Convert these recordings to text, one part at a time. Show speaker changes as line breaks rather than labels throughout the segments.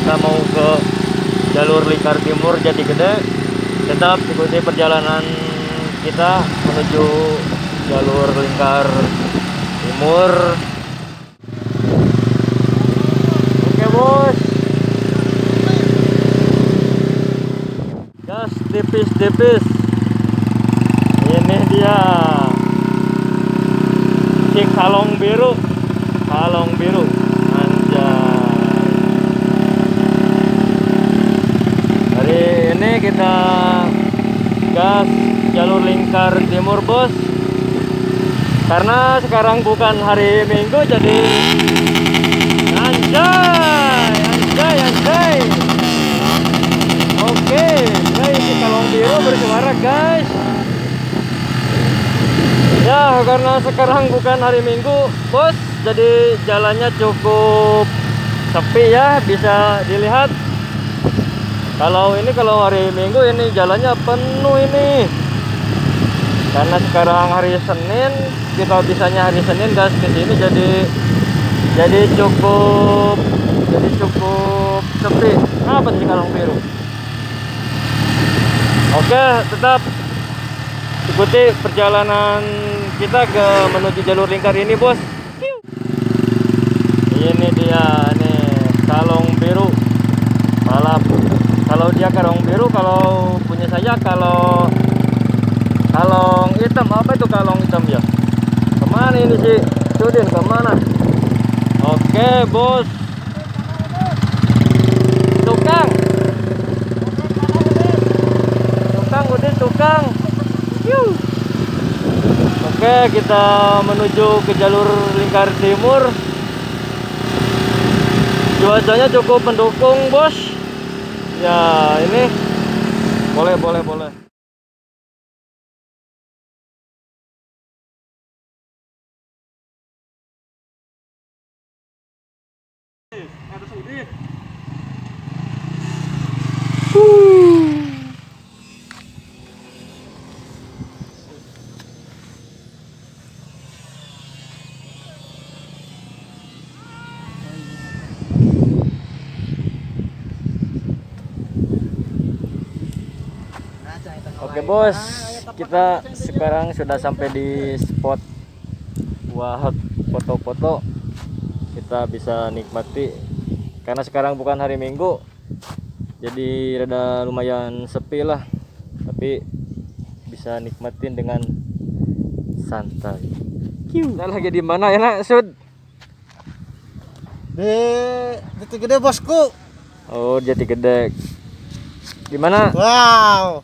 kita mau ke jalur lingkar timur Jati Gede. Tetap ikuti perjalanan kita menuju jalur lingkar timur. Oke bos, gas tipis-tipis. Ini dia si kalong biru, anjay. Hari ini kita gas jalur lingkar timur bos, karena sekarang bukan hari Minggu, jadi anjay. Oke guys, si kalong biru bersuara guys. Ya, karena sekarang bukan hari Minggu bos, jadi jalannya cukup sepi ya, bisa dilihat. Kalau hari Minggu ini jalannya penuh ini. Karena sekarang hari Senin, kita bisanya hari Senin gas ke sini, jadi cukup sepi. Apa sih kalong biru? Oke, tetap ikuti perjalanan kita menuju jalur lingkar ini bos. Ini dia nih kalong biru balap. Kalau dia kalong biru, kalau punya saya kalong hitam. Apa itu kalong hitam ya? Kemana ini sih Sudin, kemana? Oke bos, tukang udah tukang. Oke, kita menuju ke jalur lingkar timur. Cuacanya cukup mendukung bos. Ya ini boleh. Oke bos, kita sekarang sudah sampai di spot wah foto-foto. Kita bisa nikmati karena sekarang bukan hari Minggu, jadi rada lumayan sepi lah, tapi bisa nikmatin dengan santai. Kita lagi di mana ya nak Sud?
Di Jati Gede bosku.
Oh, Jati Gede. Gimana?
Wow.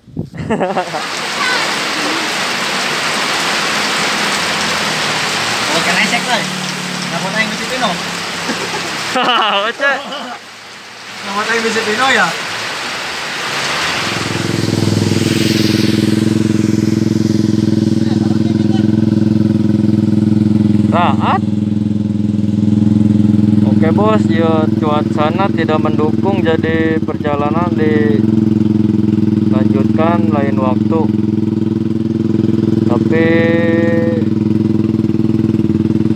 Ikan esek lah. Nama tayang besi pino.
Baca.
Nama tayang besi pino ya.
Raat. Oke bos, ya cuacanya tidak mendukung, jadi perjalanan dilanjutkan lain waktu. Tapi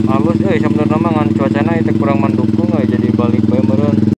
halus sebenarnya ngan cuacanya itu kurang mendukung, jadi balik bae